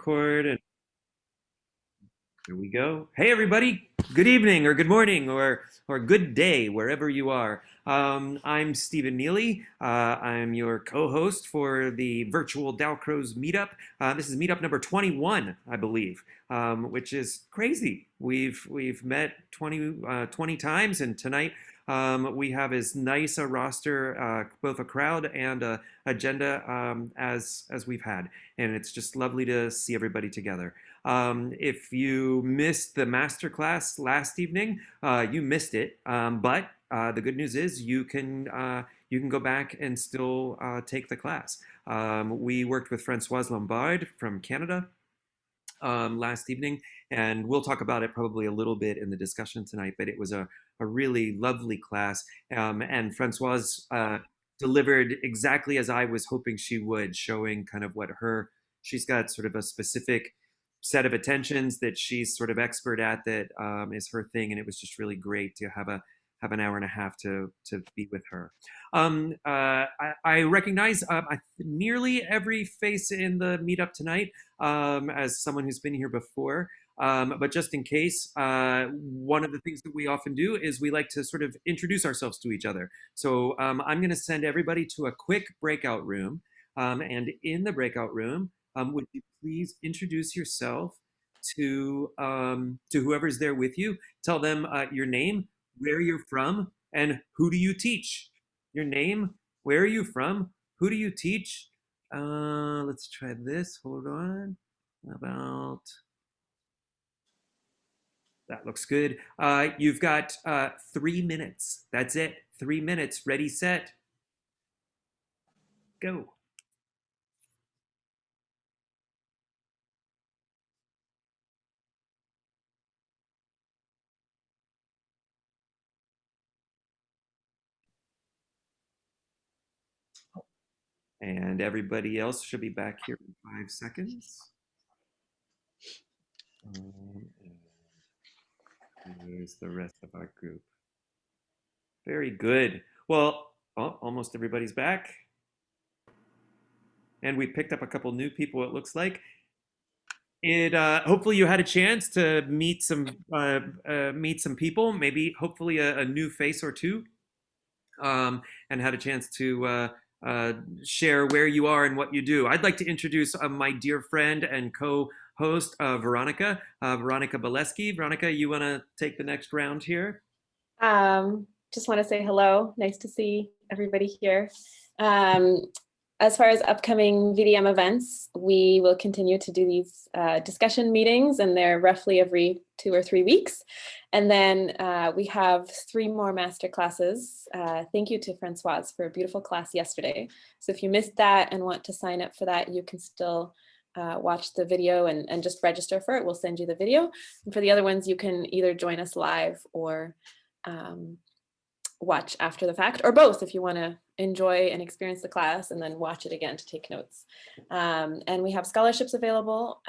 record and here we go. Hey everybody, good evening or good morning or good day wherever you are. I'm Stephen Neely. I'm your co-host for the virtual Dalcroze meetup. This is meetup number 21, I believe, which is crazy. We've met 20 times, and tonight we have as nice a roster, both a crowd and a agenda as we've had, and it's just lovely to see everybody together. If you missed the masterclass last evening, you missed it. But the good news is you can go back and still take the class. We worked with Francoise Lombard from Canada last evening, and we'll talk about it probably a little bit in the discussion tonight. But it was a really lovely class, and Francoise delivered exactly as I was hoping she would, showing kind of what she's got sort of a specific set of attentions that she's sort of expert at, that is her thing, and it was just really great to have an hour and a half to be with her. I recognize nearly every face in the meetup tonight as someone who's been here before. But just in case, one of the things that we often do is we like to sort of introduce ourselves to each other. So I'm going to send everybody to a quick breakout room. And in the breakout room, would you please introduce yourself to whoever's there with you? Tell them your name, where you're from, and who do you teach? Your name, where are you from, who do you teach? Let's try this. Hold on. About that looks good. You've got 3 minutes. That's it. 3 minutes. Ready, set, go. And everybody else should be back here in 5 seconds. And here's the rest of our group. Very good. Well, almost everybody's back. And we picked up a couple new people, it looks like. Hopefully you had a chance to meet some people, maybe hopefully a new face or two, and had a chance to share where you are and what you do. I'd like to introduce my dear friend and co-host, Veronica Boleski. Veronica, you want to take the next round here? Just want to say hello. Nice to see everybody here. As far as upcoming VDM events, we will continue to do these discussion meetings, and they're roughly every 2 or 3 weeks. And then we have 3 more master classes. Thank you to Francoise for a beautiful class yesterday. So if you missed that and want to sign up for that, you can still watch the video and just register for it. We'll send you the video. And for the other ones, you can either join us live or watch after the fact, or both if you want to enjoy and experience the class and then watch it again to take notes. And we have scholarships available,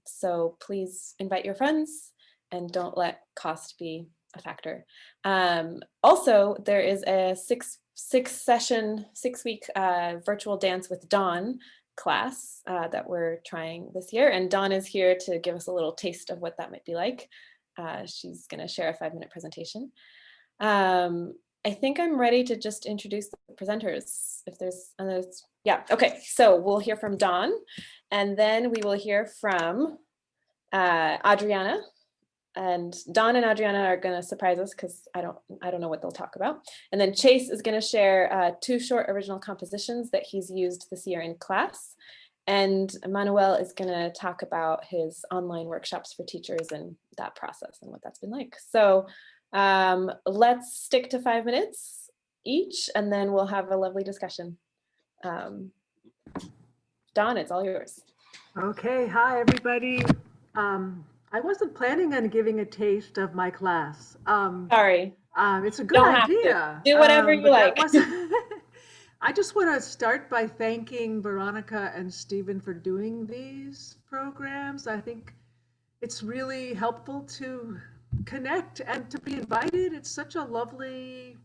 so please invite your friends and don't let cost be a factor. Also, there is a 6-week virtual Dance with Dawn class that we're trying this year, and Dawn is here to give us a little taste of what that might be like. She's going to share a 5-minute presentation. I think I'm ready to just introduce the presenters. If there's others, yeah, okay. So we'll hear from Dawn, and then we will hear from Adriana. And Dawn and Adriana are going to surprise us because I don't know what they'll talk about. And then Chase is going to share 2 short original compositions that he's used this year in class. And Manuel is going to talk about his online workshops for teachers and that process and what that's been like. So let's stick to 5 minutes each, and then we'll have a lovely discussion. Dawn, it's all yours. Okay, hi everybody. I wasn't planning on giving a taste of my class. Sorry. It's a good idea. Do whatever you like. I just want to start by thanking Veronica and Stephen for doing these programs. I think it's really helpful to connect and to be invited. It's such a lovely,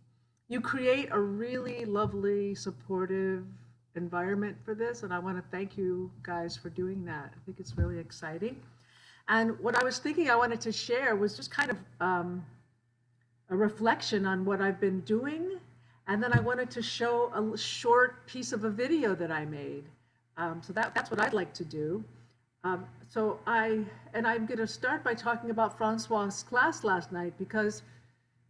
you create a really lovely, supportive environment for this, and I want to thank you guys for doing that. I think it's really exciting. And what I was thinking I wanted to share was just kind of a reflection on what I've been doing. And then I wanted to show a short piece of a video that I made. So that's what I'd like to do. I'm going to start by talking about Francois' class last night, because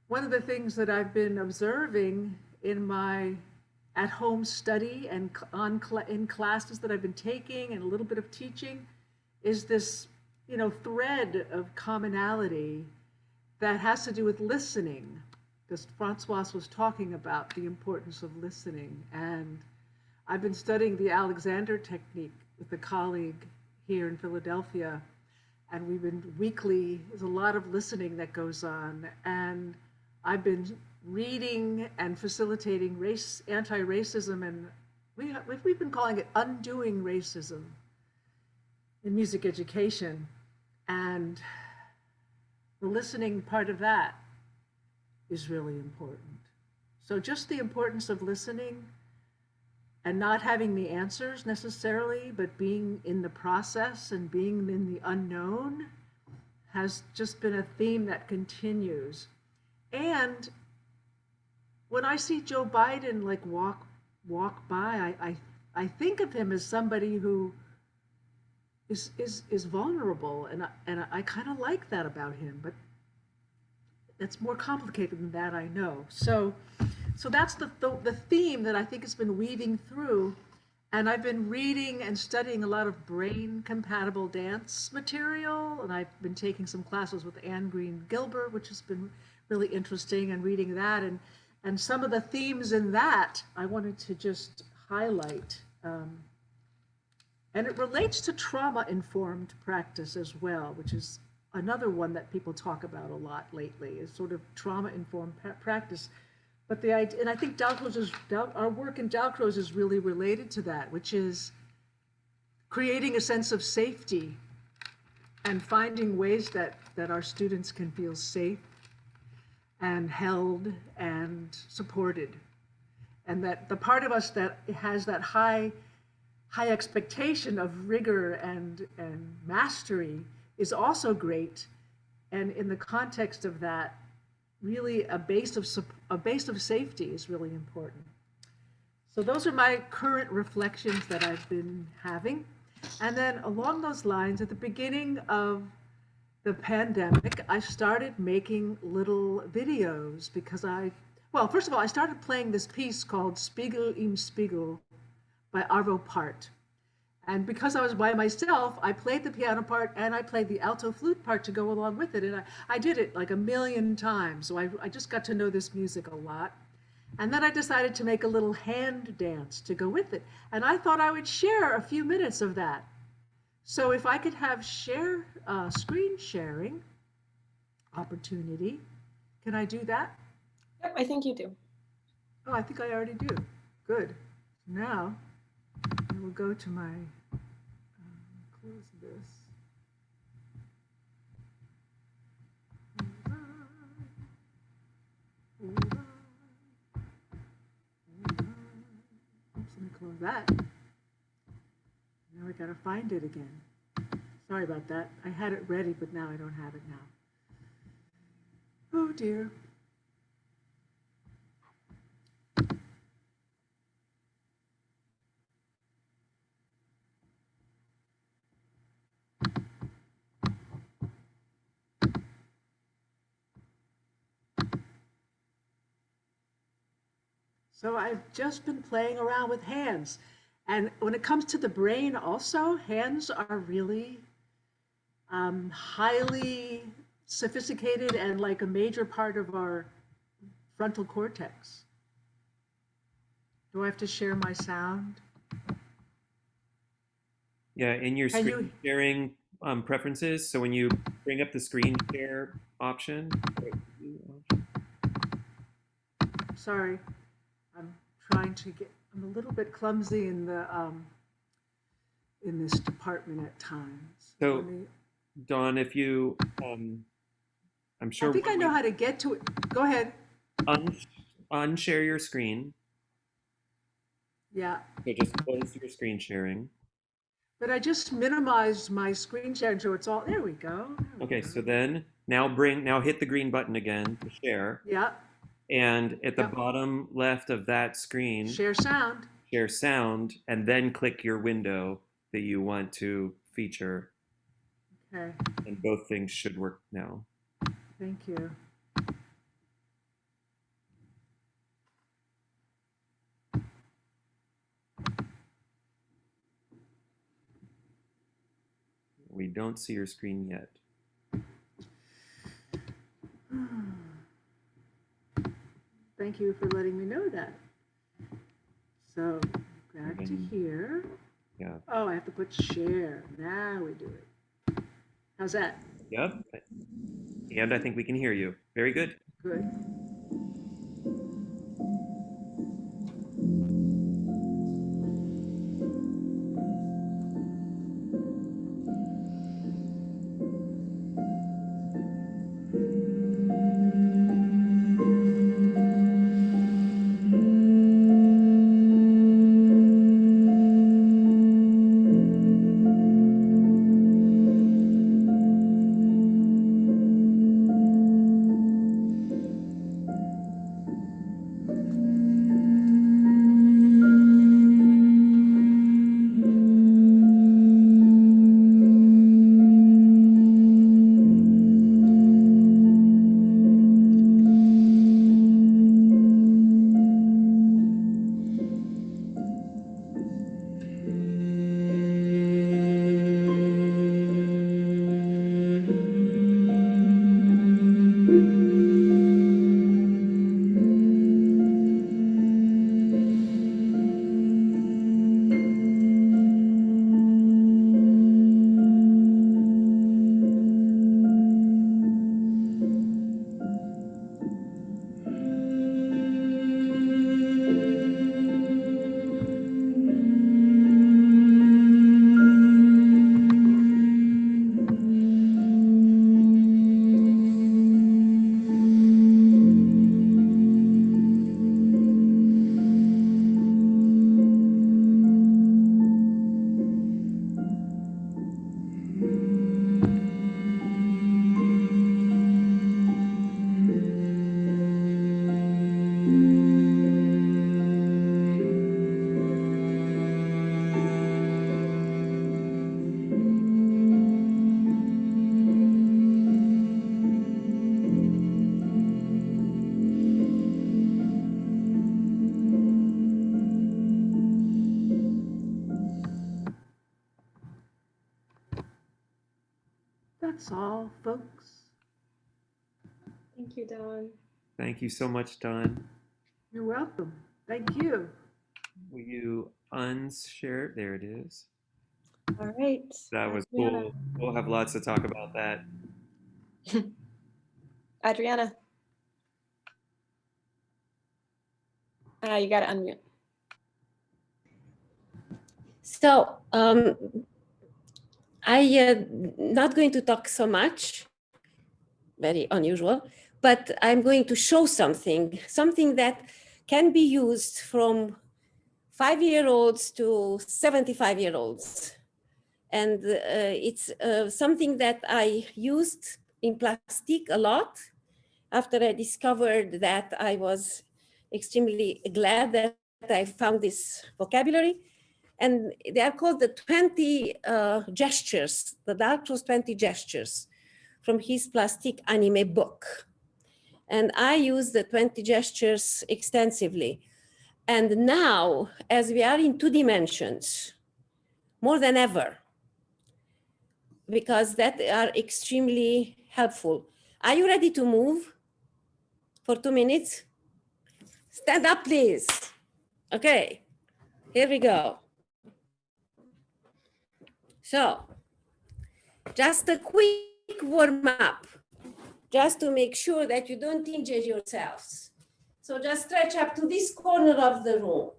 one of the things that I've been observing in my at-home study and in classes that I've been taking and a little bit of teaching is this, thread of commonality that has to do with listening, because Francois was talking about the importance of listening. And I've been studying the Alexander technique with a colleague here in Philadelphia, and we've been weekly, there's a lot of listening that goes on. And I've been reading and facilitating anti-racism, and we've been calling it undoing racism in music education. And the listening part of that is really important. So just the importance of listening and not having the answers necessarily, but being in the process and being in the unknown has just been a theme that continues. And when I see Joe Biden like walk by, I think of him as somebody who is vulnerable, and I kind of like that about him, but it's more complicated than that, I know. So that's the theme that I think has been weaving through, and I've been reading and studying a lot of brain compatible dance material, and I've been taking some classes with Anne Green Gilbert, which has been really interesting, and reading that, and some of the themes in that I wanted to just highlight. And it relates to trauma-informed practice as well, which is another one that people talk about a lot lately, is sort of trauma-informed practice. But and I think our work in Dalcroze is really related to that, which is creating a sense of safety and finding ways that our students can feel safe and held and supported. And that the part of us that has that high expectation of rigor and mastery is also great. And in the context of that, really a base of safety is really important. So those are my current reflections that I've been having. And then along those lines, at the beginning of the pandemic, I started making little videos because first of all, I started playing this piece called Spiegel im Spiegel by Arvo Pärt. And because I was by myself, I played the piano part and I played the alto flute part to go along with it. And I did it like 1,000,000 times. So I just got to know this music a lot. And then I decided to make a little hand dance to go with it. And I thought I would share a few minutes of that. So if I could have screen sharing opportunity, can I do that? Yep, I think you do. Oh, I think I already do. Good. Now I will go to my, close this. Hold on. Oops, let me close that. Now I gotta find it again. Sorry about that. I had it ready, but now I don't have it now. Oh dear. So I've just been playing around with hands. And when it comes to the brain also, hands are really highly sophisticated and like a major part of our frontal cortex. Do I have to share my sound? Yeah, in your screen sharing preferences, so when you bring up the screen share option. Sorry, I'm trying to I'm a little bit clumsy in this department at times. So, Dawn, if you, I'm sure. I think I know how to get to it. Go ahead. Unshare your screen. Yeah. So just close your screen sharing. But I just minimized my screen share so it's all, there we go. There we Okay, go. so then now hit the green button again to share. Yeah, And at the Yep. bottom left of that screen, share sound. share sound, and then click your window that you want to feature. Okay, And both things should work now. thank you. We don't see your screen yet. Thank you for letting me know that. So back to Mhm. here. Yeah. Oh, I have to put share. Now we do it. How's that? Yep. And I think we can hear you. Very good. Good. That's all, folks. Thank you, Dawn. Thank you so much, Don. You're welcome. Thank you. Will you unshare? There it is. All right. That was Adriana. cool. We'll have lots to talk about that. Adriana. You got to unmute. So not going to talk so much, very unusual, but I'm going to show something that can be used from 5-year-olds to 75-year-olds. And it's something that I used in plastic a lot after I discovered that I was extremely glad that I found this vocabulary. And they are called the 20 gestures, the Daltros's 20 gestures from his plastic anime book. And I use the 20 gestures extensively. And now, as we are in 2 dimensions, more than ever, because that are extremely helpful. Are you ready to move for 2 minutes? Stand up, please. Okay, here we go. So, just a quick warm up, just to make sure that you don't injure yourselves. So just stretch up to this corner of the room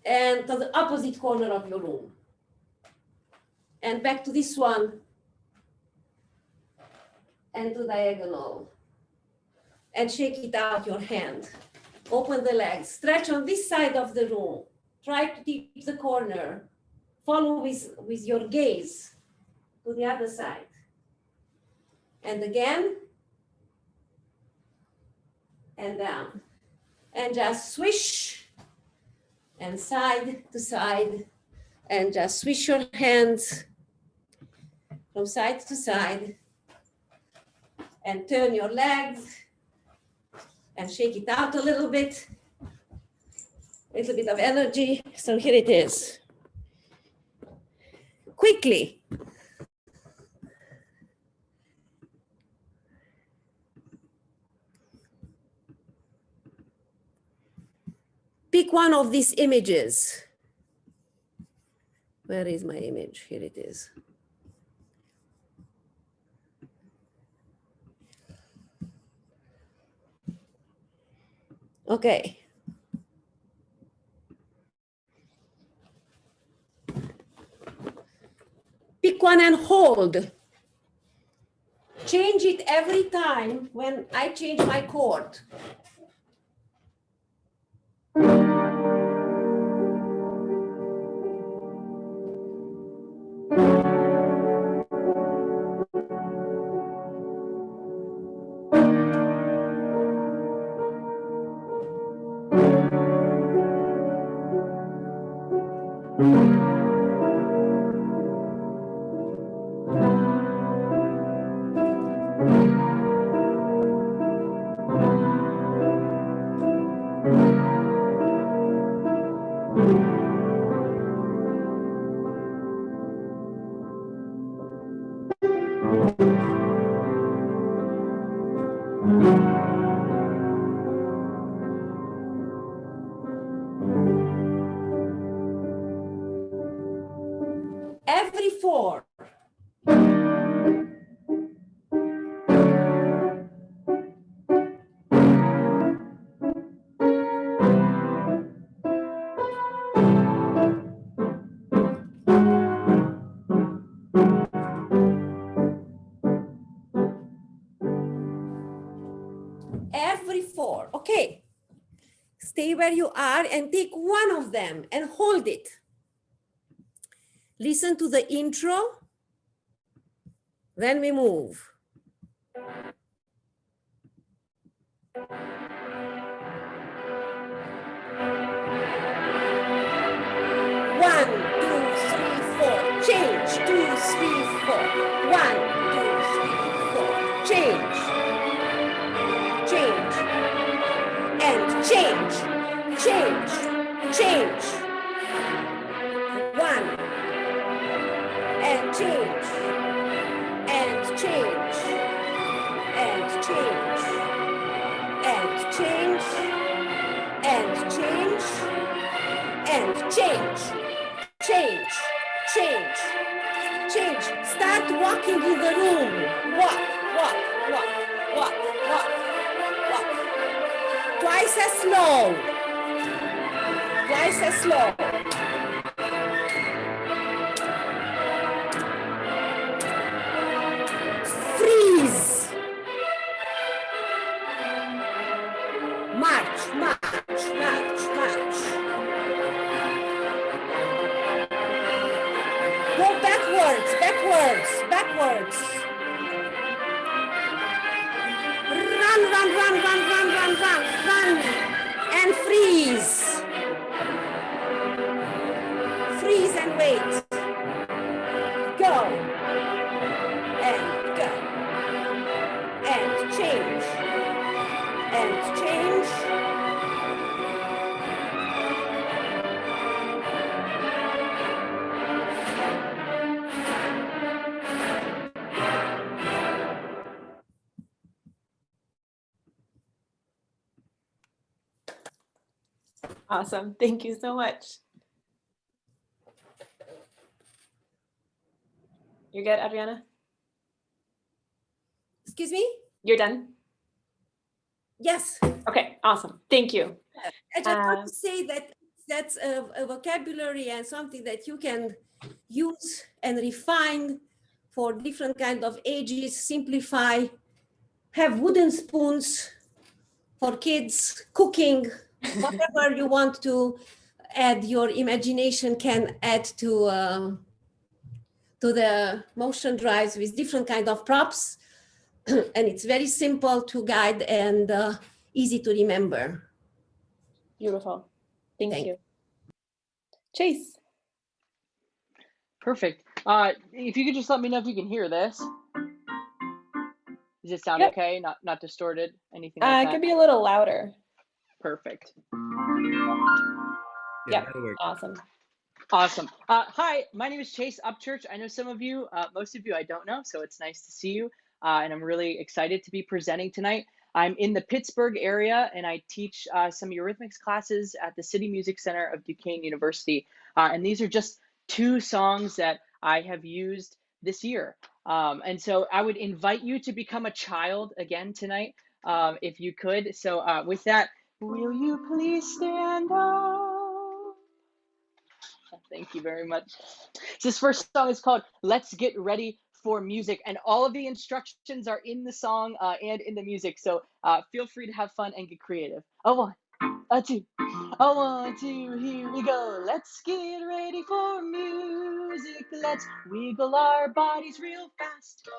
and to the opposite corner of your room. And back to this one and to diagonal. And shake it out your hand. Open the legs. Stretch on this side of the room. Try to keep the corner. Follow with your gaze to the other side. And again. And down. And just swish. And side to side. And just swish your hands from side to side. And turn your legs. And shake it out a little bit. A little bit of energy. So here it is. Quickly. Pick one of these images. Where is my image? Here it is. Okay. Pick one and hold. Change it every time when I change my chord. Every four. Every four. Okay. Stay where you are and take one of them and hold it. Listen to the intro, then we move. 1, 2, 3, 4. Change. 2, 3, 4. 1, 2, 3, 4. Change. Change. And change. Change. Change. 1. And change. And change. And change. And change. And change. And change. Change. Change. Change. Start walking in the room. Walk, walk, walk, walk, walk, walk. Twice as slow. Twice as slow. Freeze. March, march, march, march. Go backwards, backwards, backwards. Run, run, run, run, run, run, run, run. And freeze. Freeze and wait. Go. And go. And change. And change. Awesome. Thank you so much. You're good, Adriana? Excuse me? You're done? Yes. Okay, awesome. Thank you. I just want to say that that's a vocabulary and something that you can use and refine for different kind of ages, simplify, have wooden spoons for kids, cooking, whatever you want to add, your imagination can add to the motion drives with different kind of props. And it's very simple to guide and easy to remember. Beautiful. Thank Thank you. Chase. Perfect. If you could just let me know if you can hear this. Does it sound Yep. okay? Not distorted? Anything like It that? could be a little louder. Perfect. Yep. That'll work. Awesome. Awesome. Hi, my name is Chase Upchurch. I know some of you, most of you I don't know, so it's nice to see you. And I'm really excited to be presenting tonight. I'm in the Pittsburgh area, and I teach some Eurythmics classes at the City Music Center of Duquesne University. And these are just 2 songs that I have used this year. And so I would invite you to become a child again tonight, if you could. So with that, will you please stand up? Thank you very much. This first song is called Let's Get Ready for Music, and all of the instructions are in the song and in the music, so feel free to have fun and get creative. A 1, a 2, a 1, 2, here we go. Let's get ready for music. Let's wiggle our bodies real fast.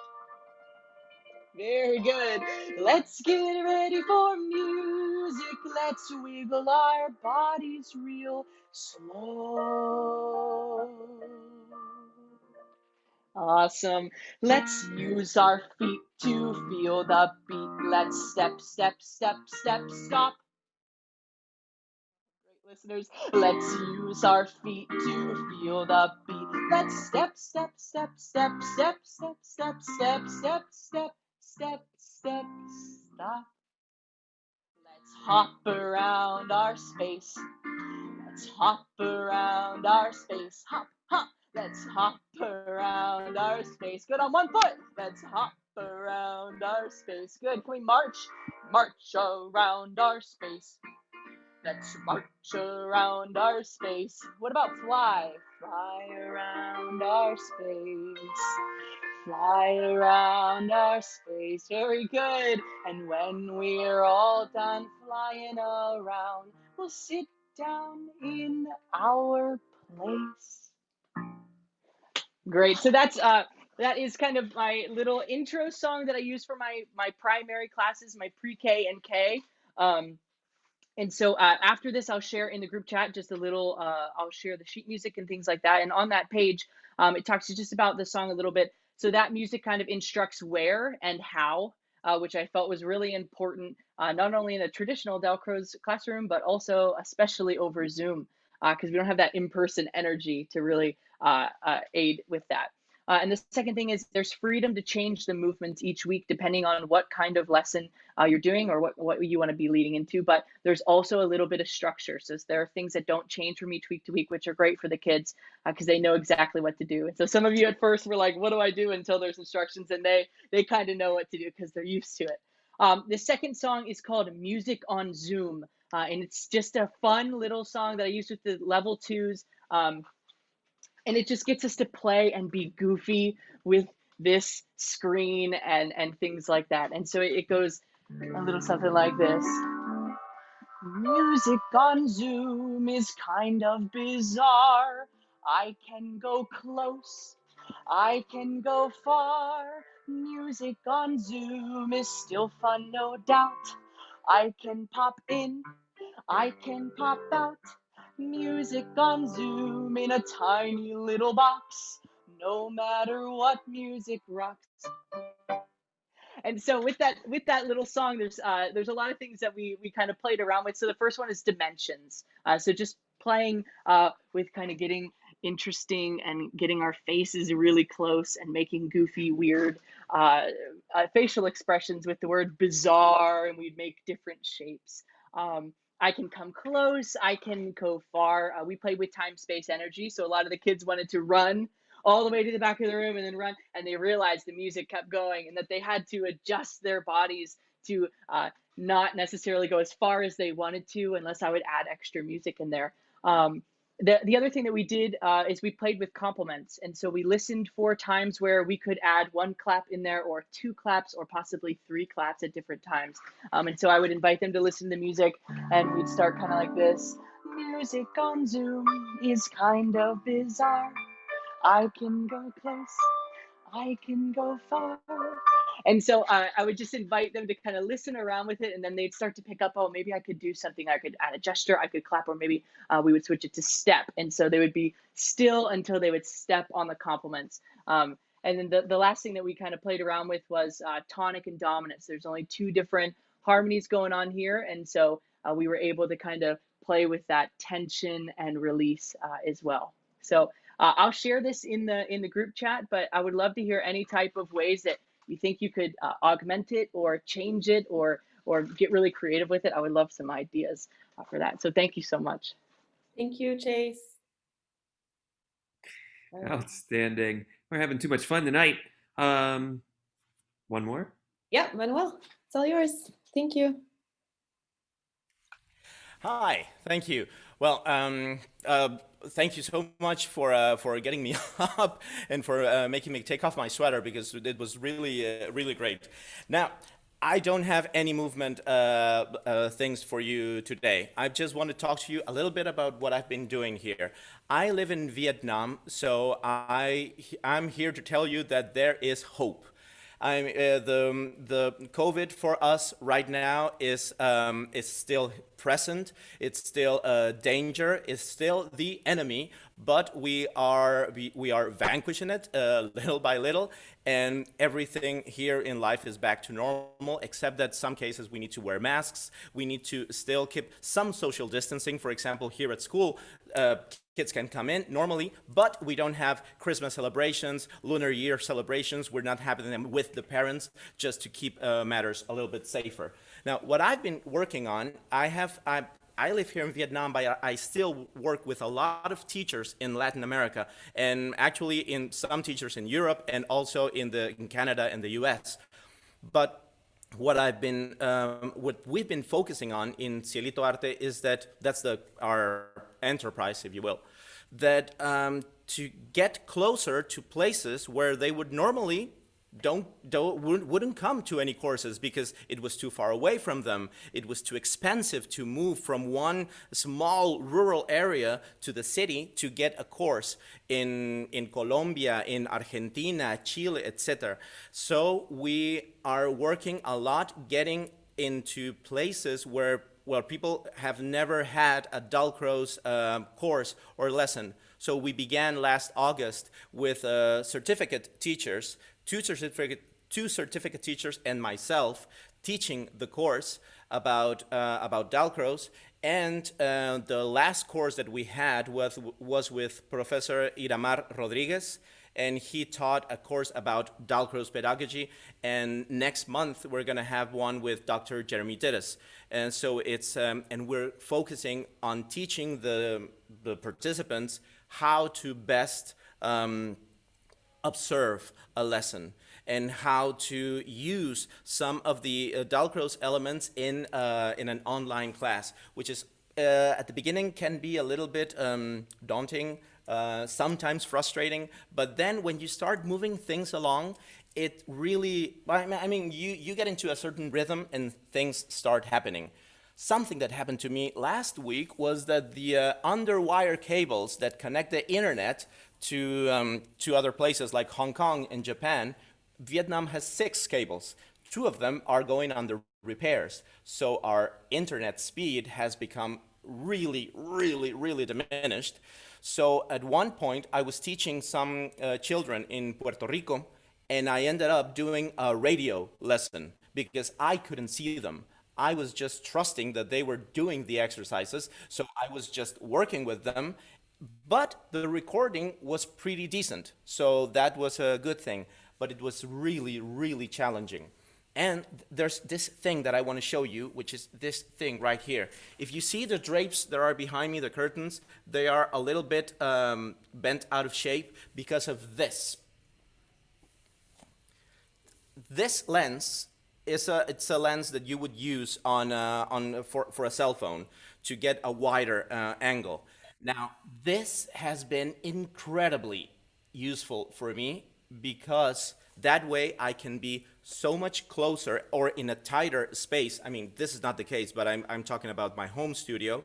Very good. Let's get ready for music. Let's wiggle our bodies real slow. Awesome. Let's use our feet to feel the beat. Let's step, step, step, step, stop. Great listeners. Let's use our feet to feel the beat. Let's step, step, step, step, step, step, step, step, step, step, step, step, stop. Let's hop around our space. Let's hop around our space. Hop, hop. Let's hop around our space. Good, on 1 foot. Let's hop around our space. Good. Can we march? March around our space. Let's march around our space. What about fly? Fly around our space. Fly around our space. Very good. And when we're all done flying around, we'll sit down in our place. Great. So that is kind of my little intro song that I use for my primary classes, my pre-K and K. And so after this, I'll share in the group chat just a little, I'll share the sheet music and things like that. And on that page, it talks just about the song a little bit. So that music kind of instructs where and how, which I felt was really important, not only in a traditional Dalcroze classroom, but also especially over Zoom, because we don't have that in-person energy to really aid with that. And the second thing is there's freedom to change the movements each week, depending on what kind of lesson you're doing or what you want to be leading into. But there's also a little bit of structure. So there are things that don't change from each week to week, which are great for the kids because they know exactly what to do. And so some of you at first were like, what do I do, until there's instructions, and they kind of know what to do because they're used to it. The second song is called Music on Zoom. And it's just a fun little song that I used with the level 2s. And it just gets us to play and be goofy with this screen and things like that. And so it goes a little something like this. Music on Zoom is kind of bizarre. I can go close, I can go far. Music on Zoom is still fun, no doubt. I can pop in, I can pop out. Music on Zoom in a tiny little box. No matter what, music rocks. And so with that little song, there's a lot of things that we kind of played around with. So the first one is dimensions. So just playing with kind of getting interesting and getting our faces really close and making goofy, weird facial expressions with the word bizarre, and we'd make different shapes. I can come close, I can go far. We played with time, space, energy. So a lot of the kids wanted to run all the way to the back of the room and then run, and they realized the music kept going and that they had to adjust their bodies to not necessarily go as far as they wanted to unless I would add extra music in there. the other thing that we did is we played with compliments. And so we listened for times where we could add one clap in there or two claps or possibly three claps at different times. And so I would invite them to listen to the music and we'd start kind of like this. Music on Zoom is kind of bizarre. I can go close, I can go far. And so I would just invite them to kind of listen around with it, and then they'd start to pick up, oh, maybe I could do something. I could add a gesture, I could clap, or maybe we would switch it to step. And so they would be still until they would step on the compliments. And then the last thing that we kind of played around with was tonic and dominant. So there's only two different harmonies going on here. And so we were able to kind of play with that tension and release as well. So I'll share this in the group chat, but I would love to hear any type of ways that you think you could augment it or change it or get really creative with it. I would love some ideas for that. So thank you so much. Thank you, Chase. Outstanding. We're having too much fun tonight. One more? Yeah, Manuel, it's all yours. Thank you. Hi, thank you. Well, thank you so much for getting me up and for making me take off my sweater, because it was really, really great. Now, I don't have any movement things for you today. I just want to talk to you a little bit about what I've been doing here. I live in Vietnam, so I'm here to tell you that there is hope. The COVID for us right now is still present. It's still a danger. It's still the enemy, but we are vanquishing it little by little, and everything here in life is back to normal, except that some cases we need to wear masks. We need to still keep some social distancing. For example, here at school, kids can come in normally, but we don't have Christmas celebrations, Lunar Year celebrations. We're not having them with the parents, just to keep matters a little bit safer. Now, what I've been working on, I live here in Vietnam, but I still work with a lot of teachers in Latin America, and actually in some teachers in Europe, and also in Canada and the US. But what we've been focusing on in Cielito Arte is that's our enterprise, if you will, that to get closer to places where they would normally wouldn't come to any courses, because it was too far away from them. It was too expensive to move from one small rural area to the city to get a course in Colombia, in Argentina, Chile, etc. So we are working a lot getting into places where people have never had a Dalcroze course or lesson. So we began last August with certificate teachers, two certificate teachers and myself, teaching the course about Dalcroze. And the last course that we had was with Professor Iramar Rodriguez, and he taught a course about Dalcroze pedagogy. And next month we're going to have one with Dr. Jeremy Dittus. And so and we're focusing on teaching the participants how to best observe a lesson, and how to use some of the Dalcroze elements in an online class, which is at the beginning can be a little bit daunting, sometimes frustrating, but then when you start moving things along, it really, I mean, you get into a certain rhythm and things start happening. Something that happened to me last week was that the underwire cables that connect the internet to other places like Hong Kong and Japan, Vietnam has 6 cables. 2 of them are going under repairs. So our internet speed has become really, really, really diminished. So at one point, I was teaching some children in Puerto Rico, and I ended up doing a radio lesson because I couldn't see them. I was just trusting that they were doing the exercises, so I was just working with them. But the recording was pretty decent, so that was a good thing. But it was really, really challenging. And there's this thing that I want to show you, which is this thing right here. If you see the drapes that are behind me, the curtains, they are a little bit bent out of shape because of this. This lens it's a lens that you would use for a cell phone to get a wider angle. Now, this has been incredibly useful for me because that way I can be so much closer or in a tighter space. I mean, this is not the case, but I'm talking about my home studio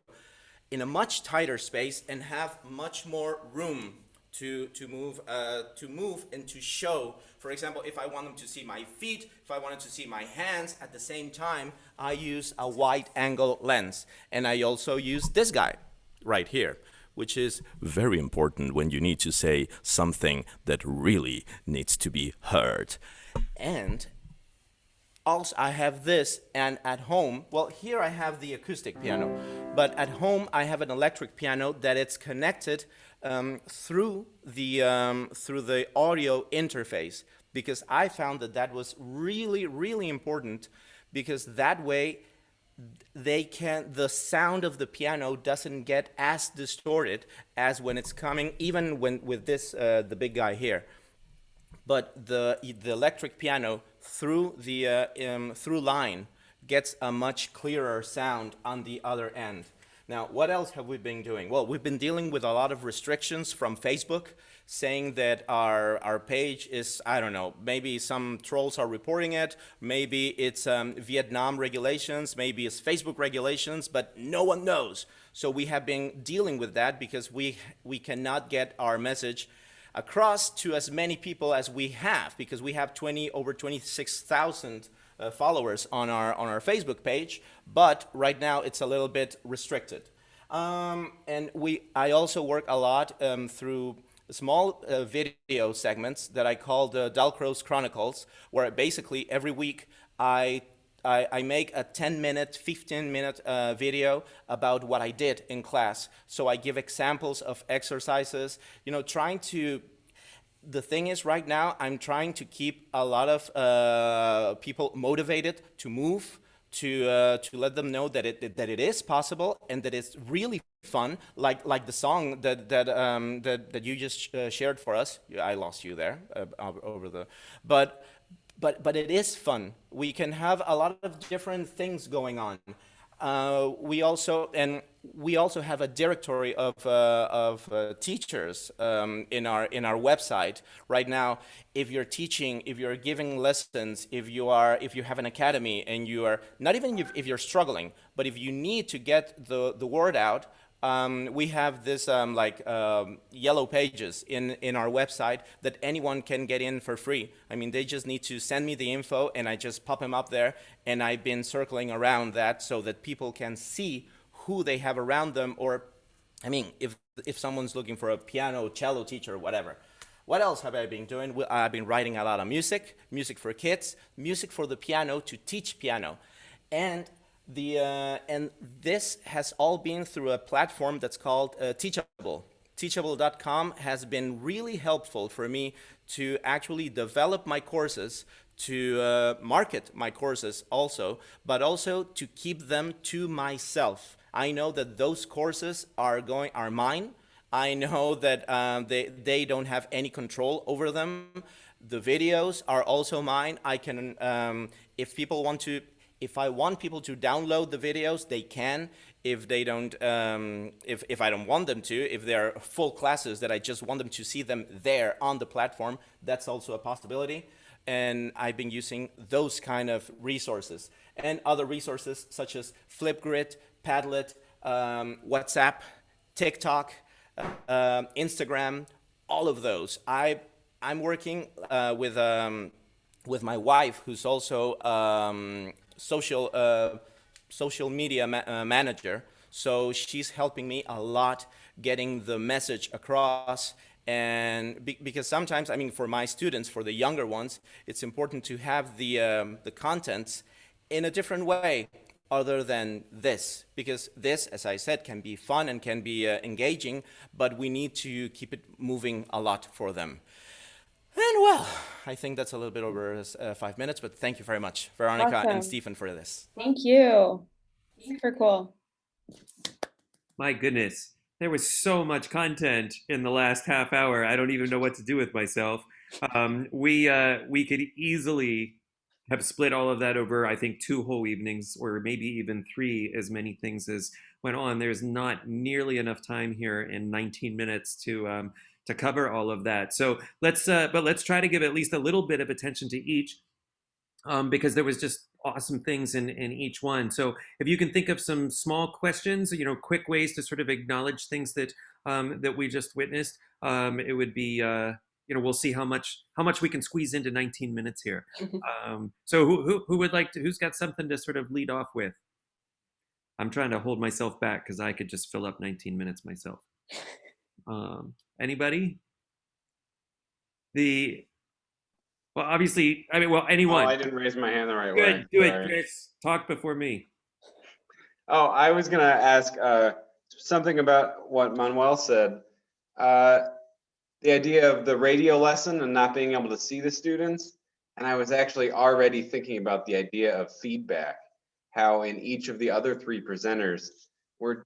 in a much tighter space and have much more room to move and to show. For example, if I want them to see my feet, if I wanted to see my hands at the same time, I use a wide angle lens. And I also use this guy right here, which is very important when you need to say something that really needs to be heard. And also I have this, and at home, well, here I have the acoustic piano, but at home I have an electric piano that it's connected through the audio interface, because I found that that was really, really important, because that way the sound of the piano doesn't get as distorted as when it's coming, even when with this the big guy here. But the electric piano through the through line gets a much clearer sound on the other end. Now, what else have we been doing? Well, we've been dealing with a lot of restrictions from Facebook, saying that our page is, I don't know, maybe some trolls are reporting it, maybe it's Vietnam regulations, maybe it's Facebook regulations, but no one knows. So we have been dealing with that because we cannot get our message across to as many people as we have, because we have over 26,000 followers on our Facebook page, but right now it's a little bit restricted. And I also work a lot through small video segments that I call the Dalcroze Chronicles, where basically every week I make a 10-minute, 15-minute video about what I did in class. So I give examples of exercises, trying to. The thing is, right now, I'm trying to keep a lot of people motivated to move, to let them know that it is possible and that it's really fun, like the song that you just shared for us. I lost you there but it is fun. We can have a lot of different things going on. We also have a directory of teachers in our website right now. If you're teaching, if you're giving lessons, if you have an academy, and you are not even if you're struggling, but if you need to get the word out, we have this yellow pages in our website that anyone can get in for free. I mean, they just need to send me the info and I just pop them up there, and I've been circling around that so that people can see who they have around them, or, I mean, if someone's looking for a piano, cello teacher, or whatever. What else have I been doing? I've been writing a lot of music for kids, music for the piano, to teach piano. And this has all been through a platform that's called Teachable. Teachable.com has been really helpful for me to actually develop my courses, to market my courses also, but also to keep them to myself. I know that those courses are mine. I know that they don't have any control over them. The videos are also mine. I can, if I want people to download the videos, they can. If they don't, if I don't want them to, if they're full classes that I just want them to see them there on the platform, that's also a possibility. And I've been using those kind of resources and other resources such as Flipgrid, Padlet, WhatsApp, TikTok, Instagram, all of those. I'm working with my wife, who's also social media manager. So she's helping me a lot getting the message across. And because sometimes, I mean, for my students, for the younger ones, it's important to have the contents in a different way other than this, because this, as I said, can be fun and can be engaging, but we need to keep it moving a lot for them. And well, I think that's a little bit over 5 minutes, but thank you very much, Veronica Awesome. and Stephen, for this. Thank you. Super cool. My goodness, there was so much content in the last half hour. I don't even know what to do with myself. We could easily have split all of that over, I think, 2 whole evenings, or maybe even 3, as many things as went on. There's not nearly enough time here in 19 minutes to cover all of that. So let's try to give at least a little bit of attention to each, because there was just awesome things in each one. So if you can think of some small questions, quick ways to sort of acknowledge things that we just witnessed, it would be, we'll see how much we can squeeze into 19 minutes here. So who would like to, who's got something to sort of lead off with? I'm trying to hold myself back because I could just fill up 19 minutes myself. Anybody? Well, obviously, anyone. Oh, I didn't raise my hand the right way. Good, do it, Sorry. Chris. Talk before me. Oh, I was gonna ask something about what Manuel said. The idea of the radio lesson and not being able to see the students. And I was actually already thinking about the idea of feedback, how in each of the other three presenters, we're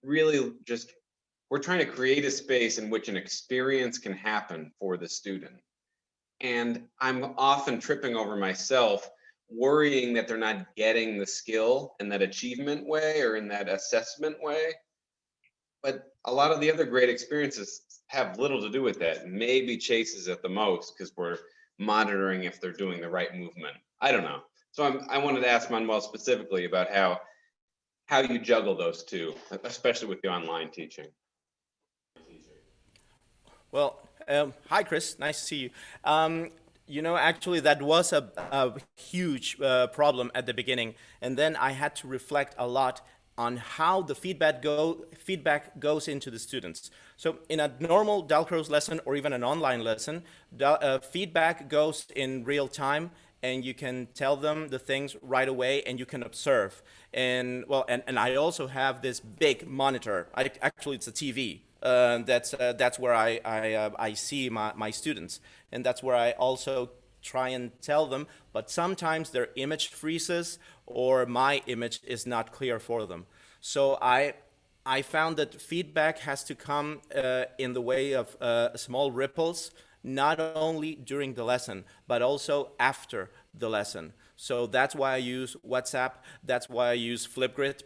trying to create a space in which an experience can happen for the student. And I'm often tripping over myself, worrying that they're not getting the skill in that achievement way or in that assessment way. But a lot of the other great experiences have little to do with that. Maybe Chase's at the most because we're monitoring if they're doing the right movement. I don't know. So I wanted to ask Manuel specifically about how you juggle those two, especially with the online teaching. Well, hi, Chris. Nice to see you. Actually, that was a huge problem at the beginning. And then I had to reflect a lot on how the feedback goes into the students. So in a normal Dalcroze lesson or even an online lesson, feedback goes in real time, and you can tell them the things right away, and you can observe. And I also have this big monitor. Actually, it's a TV. That's where I see my students, and that's where I also try and tell them, but sometimes their image freezes or my image is not clear for them. So I found that feedback has to come in the way of small ripples, not only during the lesson, but also after the lesson. So that's why I use WhatsApp, that's why I use Flipgrid,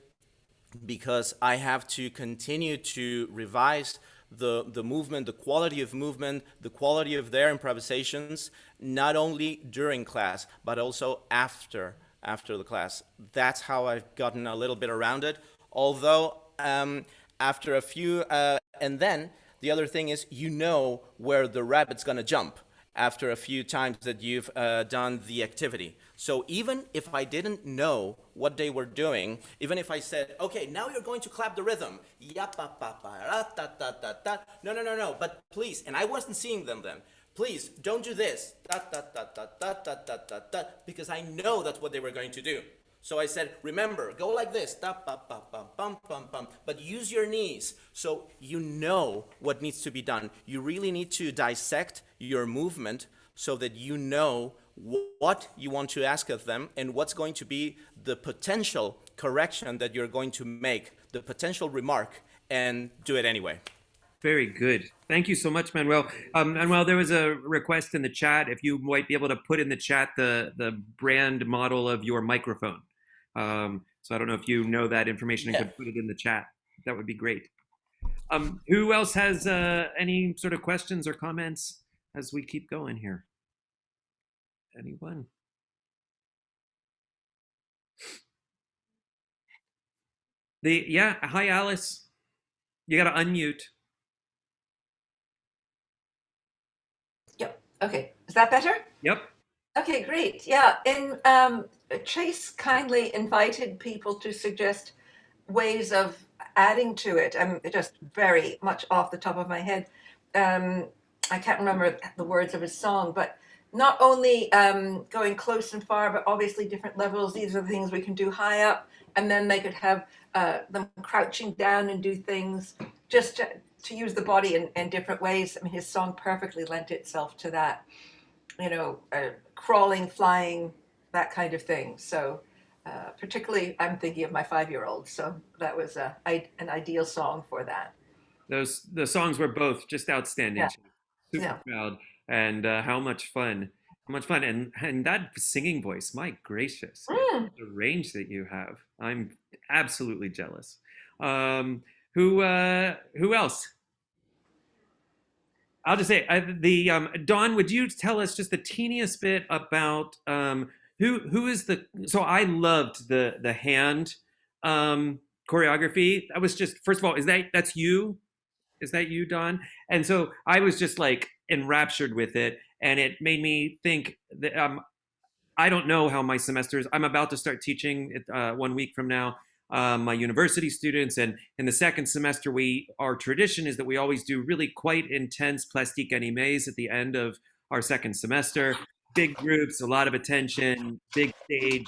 because I have to continue to revise the movement, the quality of movement, the quality of their improvisations, not only during class, but also after the class. That's how I've gotten a little bit around it. Although after a few, and then the other thing is, where the rabbit's gonna jump after a few times that you've done the activity. So even if I didn't know what they were doing, even if I said, okay, now you're going to clap the rhythm, no, but please, and I wasn't seeing them then, please don't do this, because I know that's what they were going to do. So I said, remember, go like this, but use your knees, so you know what needs to be done. You really need to dissect your movement so that you know what you want to ask of them and what's going to be the potential correction that you're going to make, the potential remark, and do it anyway. Very good. Thank you so much, Manuel. Manuel, there was a request in the chat if you might be able to put in the chat the brand model of your microphone. So I don't know if you know that information and could put it in the chat. That would be great. Who else has any sort of questions or comments as we keep going here? Anyone? Hi, Alice. You got to unmute. Yep. Okay. Is that better? Yep. Okay, great. Yeah. And Chase kindly invited people to suggest ways of adding to it. I'm just very much off the top of my head. I can't remember the words of his song, but not only going close and far, but obviously different levels. These are the things we can do high up, and then they could have them crouching down and do things just to use the body in different ways. I mean, his song perfectly lent itself to that, crawling, flying, that kind of thing. So particularly, I'm thinking of my 5-year-old. So that was an ideal song for that. The songs were both just outstanding. Yeah. Super proud. And how much fun. And that singing voice, my gracious, the range that you have. I'm absolutely jealous. Who else? I'll just say Dawn. Would you tell us just the teeniest bit about who is the? So I loved the hand choreography. That was just, first of all, that's you? Is that you, Dawn? And so I was just like enraptured with it, and it made me think that I don't know how my semesters. I'm about to start teaching 1 week from now. My university students, and in the second semester, our tradition is that we always do really quite intense plastique animés at the end of our second semester. Big groups, a lot of attention, big stage,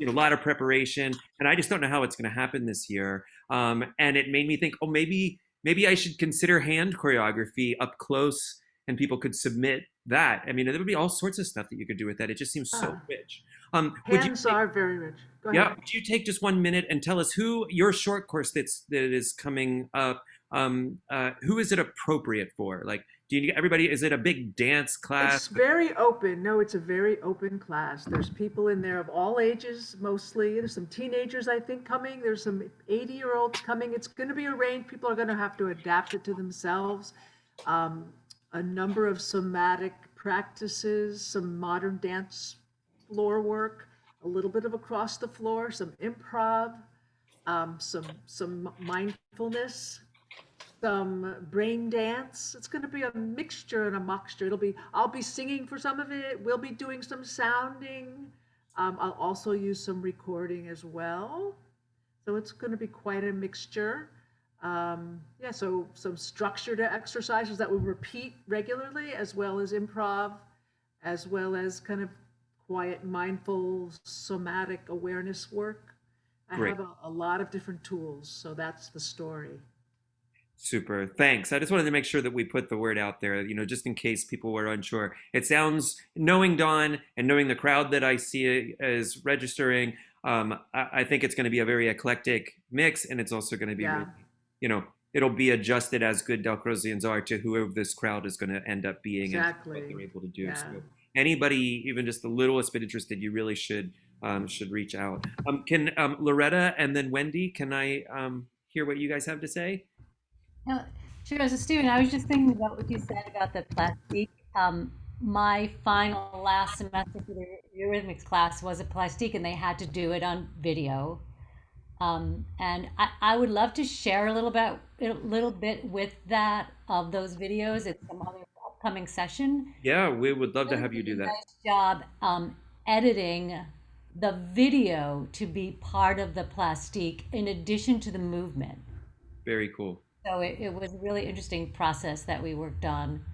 a lot of preparation, and I just don't know how it's going to happen this year. And it made me think, oh, maybe I should consider hand choreography up close, and people could submit that. I mean, there would be all sorts of stuff that you could do with that. It just seems so rich. Hands are very rich. Go ahead. Yeah, would you take just 1 minute and tell us who your short course that is coming up? Who is it appropriate for? Like, do you everybody? Is it a big dance class? It's very open. No, it's a very open class. There's people in there of all ages, mostly. There's some teenagers, I think, coming. There's some 80-year-olds coming. It's going to be a range. People are going to have to adapt it to themselves. A number of somatic practices, some modern dance floor work, a little bit of across the floor, some improv, some mindfulness, some brain dance. It's going to be a mixture and a moxture. I'll be singing for some of it. We'll be doing some sounding. I'll also use some recording as well. So it's going to be quite a mixture. So some structured exercises that we repeat regularly, as well as improv, as well as kind of quiet, mindful, somatic awareness work. I Great. have a lot of different tools, so that's the story. Super, thanks. I just wanted to make sure that we put the word out there, just in case people were unsure. It sounds, knowing Dawn and knowing the crowd that I see is registering, I think it's going to be a very eclectic mix, and it's also going to be, really, it'll be adjusted as good Dalcrozians are to whoever this crowd is going to end up being. Exactly. And what they're able to do. Yeah. So anybody, even just the littlest bit interested, you really should reach out. Can Loretta and then Wendy, can I hear what you guys have to say? No, sure. So, Stephen, I was just thinking about what you said about the plastique. My final last semester for the Eurythmics class was a plastique, and they had to do it on video. And I would love to share a little bit with that of those videos at some other upcoming session. Yeah, we would love to have you do that. Nice job editing the video to be part of the plastique in addition to the movement. Very cool. So it was a really interesting process that we worked on.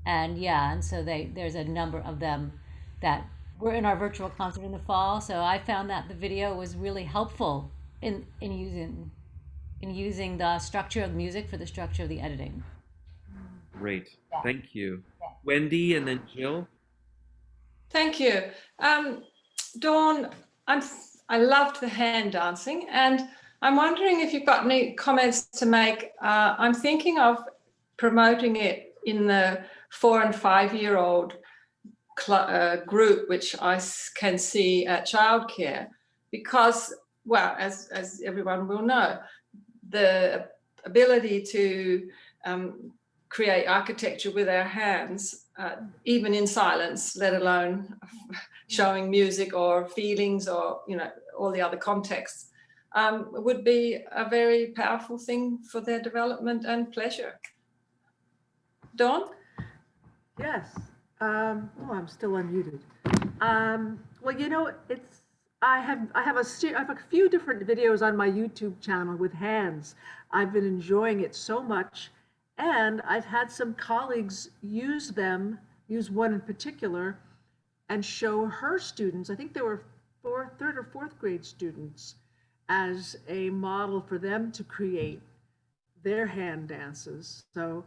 And so there's a number of them that were in our virtual concert in the fall. So I found that the video was really helpful in using the structure of music for the structure of the editing. Great, Yeah. thank you. Wendy and then Jill. Thank you. Dawn, I loved the hand dancing, and I'm wondering if you've got any comments to make. I'm thinking of promoting it in the 4 and 5-year-old group, which I can see at childcare, because, well, as everyone will know, the ability to create architecture with our hands, even in silence, let alone showing music or feelings or all the other contexts, would be a very powerful thing for their development and pleasure. Dawn? Yes. I'm still unmuted. Well, I have a few different videos on my YouTube channel with hands. I've been enjoying it so much, and I've had some colleagues use one in particular, and show her students. I think they were third or fourth grade students, as a model for them to create their hand dances. So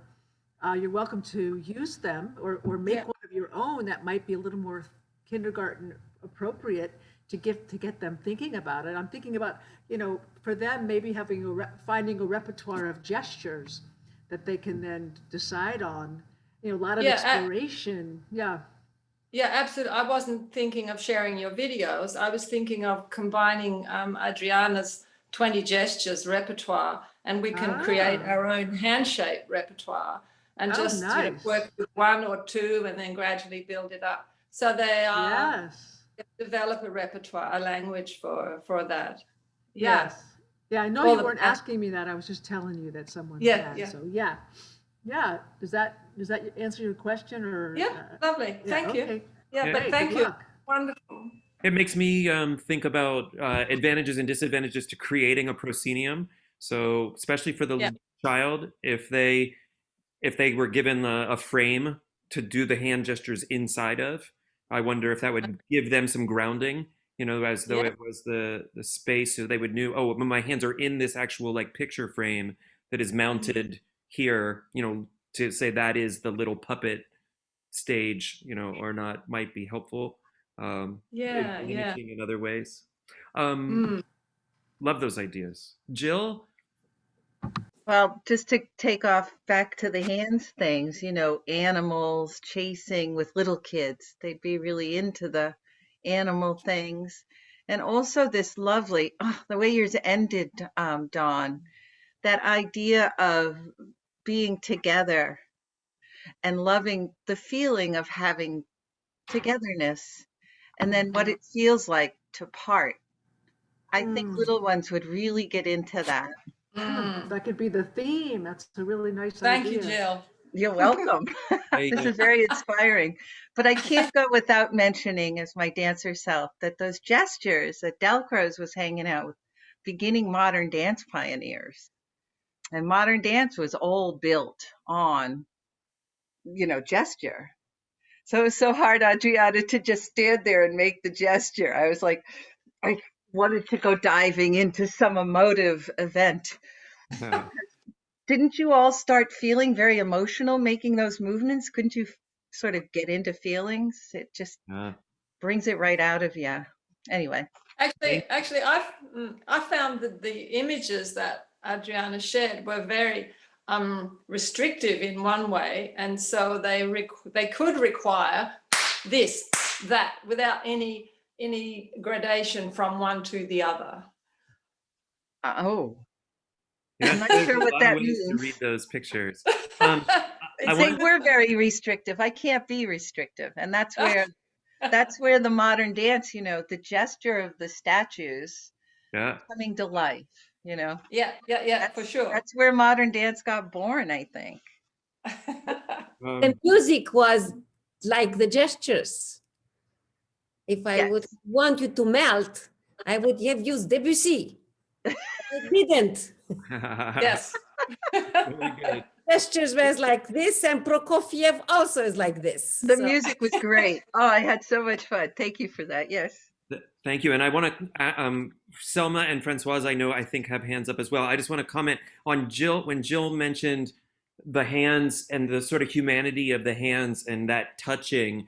you're welcome to use them or make one of your own that might be a little more kindergarten appropriate to get them thinking about it. I'm thinking about, for them, maybe finding a repertoire of gestures that they can then decide on. A lot of exploration. Yeah, absolutely. I wasn't thinking of sharing your videos. I was thinking of combining Adriana's 20 gestures repertoire, and we can create Ah. our own handshake repertoire and Oh, just nice. work with one or two and then gradually build it up. So they are Yes. develop a repertoire, a language for that. Yes. Yeah, I know All you the weren't past- asking me that. I was just telling you that someone Yeah, had. yeah. So yeah. Yeah. Does that answer your question or Yeah, lovely. yeah, Thank you. okay. Yeah, Yeah. but Great, thank good you. luck. Wonderful. It makes me think about advantages and disadvantages to creating a proscenium. So, especially for the Yeah. child, if they were given a frame to do the hand gestures inside of, I wonder if that would give them some grounding. You know, as though Yeah. it was the space, so they would know, oh, my hands are in this actual like picture frame that is mounted here. You know, to say that is the little puppet stage. You know, or not might be helpful. Yeah, yeah. Mimicking in other ways. Mm. Love those ideas. Jill? Well, just to take off back to the hands things, you know, animals chasing with little kids, they'd be really into the animal things. And also this lovely, the way yours ended, Dawn, that idea of being together and loving the feeling of having togetherness, and then what it feels like to part. I think Mm. little ones would really get into that. Mm. That could be the theme. That's a really nice Thank idea. you, Jill. You're welcome. I, This is very inspiring. But I can't go without mentioning, as my dancer self, that those gestures that Delcroze was hanging out with beginning modern dance pioneers. And modern dance was all built on, you know, gesture. So it was so hard, Adriana, to just stand there and make the gesture. I was like, I wanted to go diving into some emotive event. Didn't you all start feeling very emotional making those movements? Couldn't you sort of get into feelings? It just brings it right out of you. Anyway. Actually, I found that the images that Adriana shared were very restrictive in one way, and so they could require this, that, without any gradation from one to the other. Oh. Yeah, I'm not there's sure a what lot that of ways to means. read those pictures. They wanted- were very restrictive. I can't be restrictive. And that's where the modern dance, you know, the gesture of the statues coming to life, you know. Yeah, for sure. That's where modern dance got born, I think. The music was like the gestures. If I would want you to melt, I would have used Debussy. I didn't. Yes. Really good. Gestures was like this, and Prokofiev also is like this. The music was great. Oh, I had so much fun. Thank you for that. Yes. Thank you. And I want to, Selma and Francoise, I think have hands up as well. I just want to comment on Jill, when Jill mentioned the hands and the sort of humanity of the hands and that touching,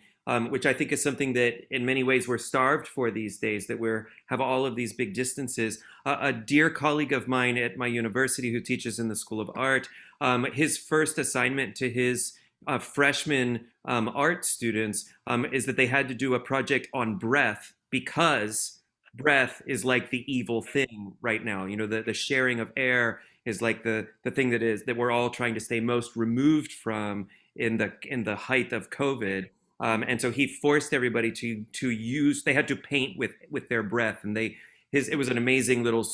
which I think is something that in many ways we're starved for these days, that have all of these big distances. A dear colleague of mine at my university who teaches in the School of Art, his first assignment to his freshman art students is that they had to do a project on breath, because breath is like the evil thing right now. You know, the sharing of air is like the thing that we're all trying to stay most removed from in the height of COVID. And so he forced everybody to use. They had to paint with their breath, and it was an amazing little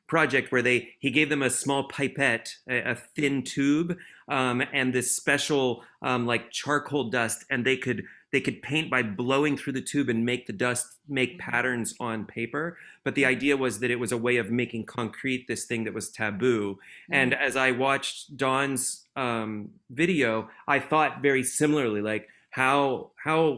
project where he gave them a small pipette, a thin tube, and this special like charcoal dust, and they could paint by blowing through the tube and make the dust make patterns on paper. But the idea was that it was a way of making concrete this thing that was taboo. And as I watched Dawn's video, I thought very similarly, like how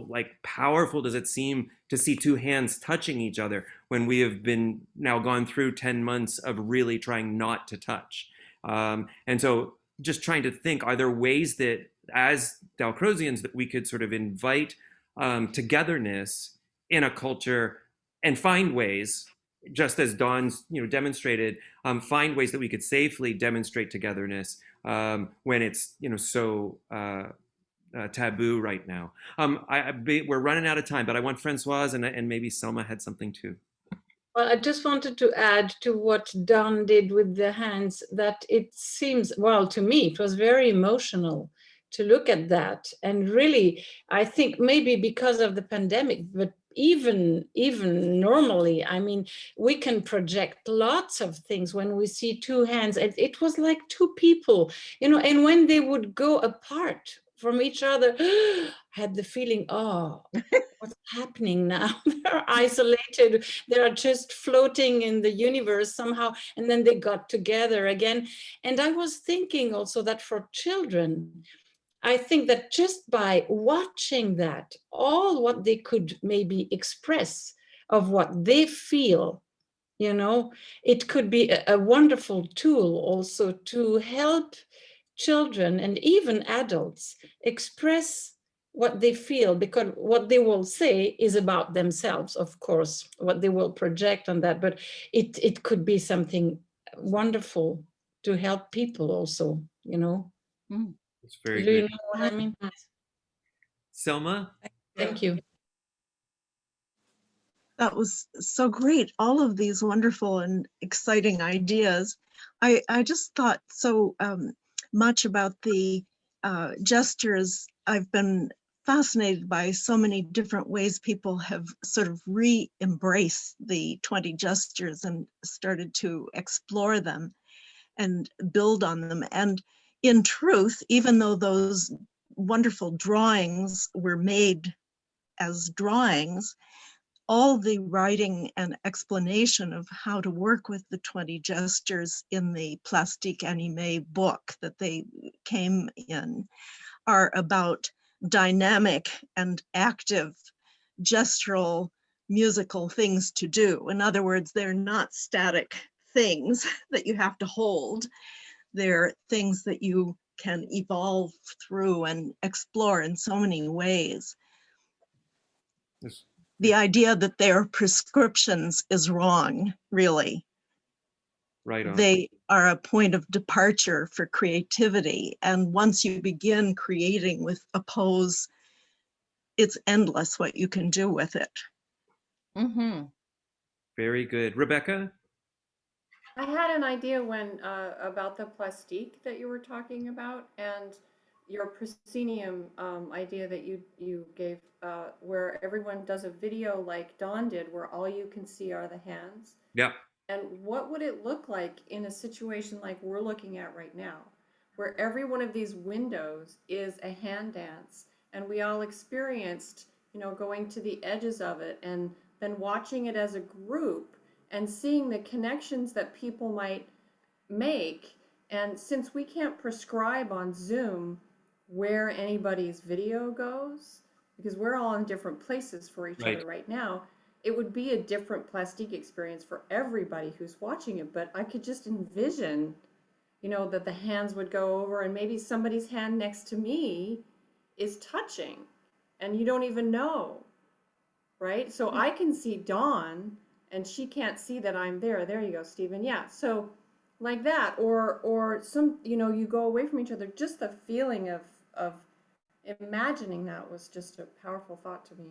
like powerful does it seem to see two hands touching each other when we have been now gone through 10 months of really trying not to touch. And so just trying to think, are there ways that as Dalcrozians that we could sort of invite togetherness in a culture and find ways, just as Dawn's demonstrated, find ways that we could safely demonstrate togetherness when it's so taboo right now. We're running out of time, but I want Francoise and maybe Selma had something too. Well, I just wanted to add to what Don did with the hands that it seems, well, to me, it was very emotional to look at that. And really, I think maybe because of the pandemic, but even normally, I mean, we can project lots of things when we see two hands. It was like two people, you know, and when they would go apart from each other, I had the feeling, oh, what's happening now? They're isolated, they're just floating in the universe somehow, and then they got together again. And I was thinking also that for children, I think that just by watching that, all what they could maybe express of what they feel, you know, it could be a wonderful tool also to help children and even adults express what they feel, because what they will say is about themselves, of course, what they will project on that, but it could be something wonderful to help people also, you know. It's very Do you good. know what I mean? Selma? Thank you. That was so great. All of these wonderful and exciting ideas. I just thought so much about the gestures. I've been fascinated by so many different ways people have sort of re-embraced the 20 gestures and started to explore them and build on them. And in truth, even though those wonderful drawings were made as drawings, all the writing and explanation of how to work with the 20 gestures in the Plastique Animée book that they came in are about dynamic and active gestural musical things to do. In other words, they're not static things that you have to hold. They're things that you can evolve through and explore in so many ways. Yes. The idea that they're prescriptions is wrong, really. Right on. They are a point of departure for creativity. And once you begin creating with a pose, it's endless what you can do with it. Very good. Rebecca? I had an idea when about the plastique that you were talking about, and your proscenium idea that you gave, where everyone does a video like Dawn did, where all you can see are the hands. Yeah. And what would it look like in a situation like we're looking at right now, where every one of these windows is a hand dance, and we all experienced, you know, going to the edges of it and then watching it as a group and seeing the connections that people might make. And since we can't prescribe on Zoom where anybody's video goes, because we're all in different places for each other right now, it would be a different plastique experience for everybody who's watching it. But I could just envision, you know, that the hands would go over and maybe somebody's hand next to me is touching and you don't even know, right? So I can see Dawn and she can't see that I'm there. There you go, Stephen. Yeah. So like that, or some, you know, you go away from each other. Just the feeling of imagining that was just a powerful thought to me.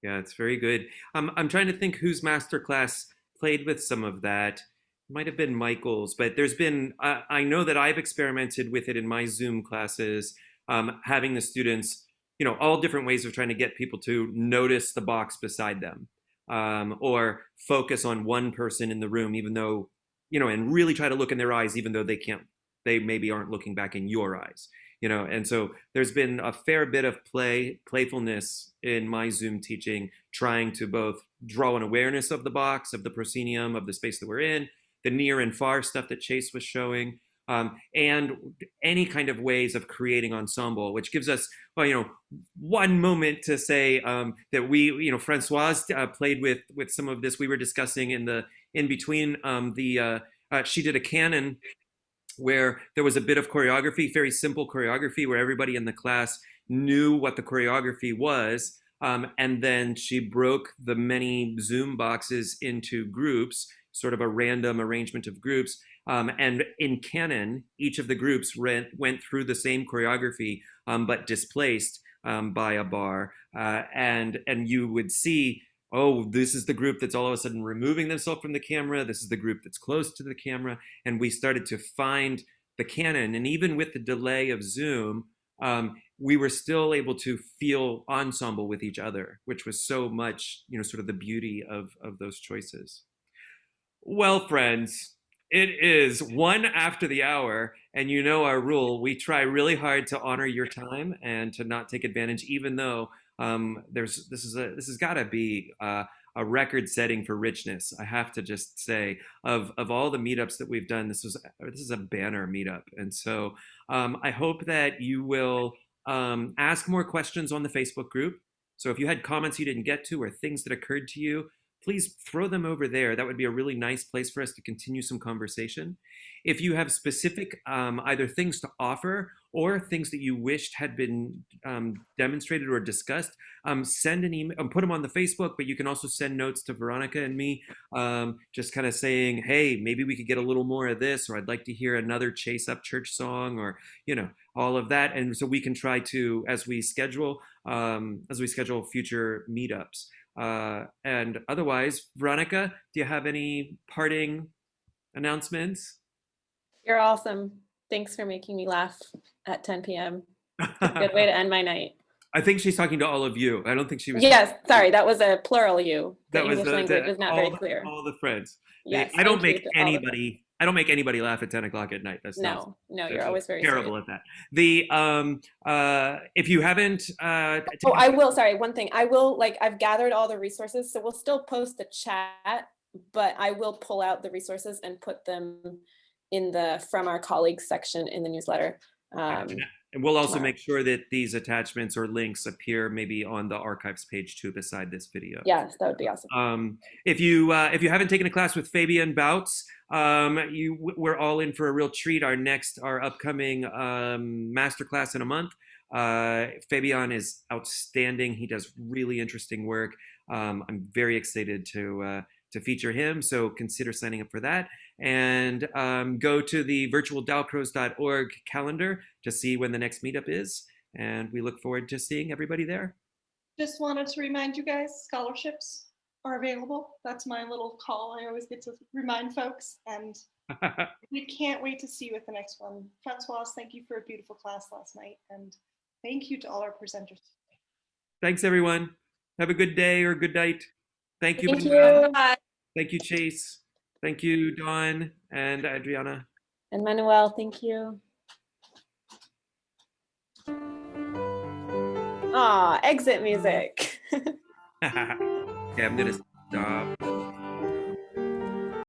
Yeah, it's very good. I'm trying to think whose masterclass played with some of that. It might have been Michael's, but there's been, I know that I've experimented with it in my Zoom classes, having the students, you know, all different ways of trying to get people to notice the box beside them, or focus on one person in the room, even though, you know, and really try to look in their eyes, even though they maybe aren't looking back in your eyes. You know, and so there's been a fair bit of playfulness in my Zoom teaching, trying to both draw an awareness of the box, of the proscenium, of the space that we're in, the near and far stuff that Chase was showing, and any kind of ways of creating ensemble, which gives us, well, you know, one moment to say that we, you know, Francoise played with some of this. We were discussing in between she did a canon where there was a bit of choreography, very simple choreography, where everybody in the class knew what the choreography was. And then she broke the many Zoom boxes into groups, sort of a random arrangement of groups. And in canon, each of the groups went through the same choreography, but displaced by a bar. And you would see oh, this is the group that's all of a sudden removing themselves from the camera. This is the group that's close to the camera. And we started to find the canon. And even with the delay of Zoom, we were still able to feel ensemble with each other, which was so much, sort of the beauty of those choices. Well, friends, it is 1 after the hour, and you know our rule. We try really hard to honor your time and to not take advantage, even though this has got to be a record setting for richness. I have to just say, of all the meetups that we've done, this is a banner meetup, and so I hope that you will ask more questions on the Facebook group. So if you had comments you didn't get to or things that occurred to you, please throw them over there. That would be a really nice place for us to continue some conversation. If you have specific either things to offer or things that you wished had been demonstrated or discussed, send an email, put them on the Facebook, but you can also send notes to Veronica and me, just kind of saying, hey, maybe we could get a little more of this, or I'd like to hear another Chase Up Church song, or, all of that. And so we can try to, as we schedule future meetups. And otherwise, Veronica, do you have any parting announcements? You're awesome. Thanks for making me laugh at 10 p.m. It's a good way to end my night. I think she's talking to all of you. I don't think she was. Yes, sorry, that was a plural you. The That was English language is not very clear. All the friends. Yes, I don't thank you make to all of them. anybody laugh at 10 o'clock at night. That's No, you're that's always very terrible sweet. at that. If you haven't, Oh, I will. Sorry, one thing. I will, I've gathered all the resources, so we'll still post the chat, but I will pull out the resources and put them in the From Our Colleagues section in the newsletter. and we'll also tomorrow. make sure that these attachments or links appear maybe on the archives page too, beside this video. Yes, that would be awesome. If you haven't taken a class with Fabian Bouts, we're all in for a real treat. Our upcoming masterclass in a month. Fabian is outstanding. He does really interesting work. I'm very excited to feature him. So consider signing up for that, and go to the virtualdalcrows.org calendar to see when the next meetup is. And we look forward to seeing everybody there. Just wanted to remind you guys, scholarships are available. That's my little call. I always get to remind folks, and we can't wait to see you at the next one. Francoise, thank you for a beautiful class last night, and thank you to all our presenters. Thanks, everyone. Have a good day or good night. Thank you. Thank Manuel. you. Thank you, Chase. Thank you, Dawn and Adriana. And Manuel, thank you. Aw, exit music. Okay, I'm gonna stop.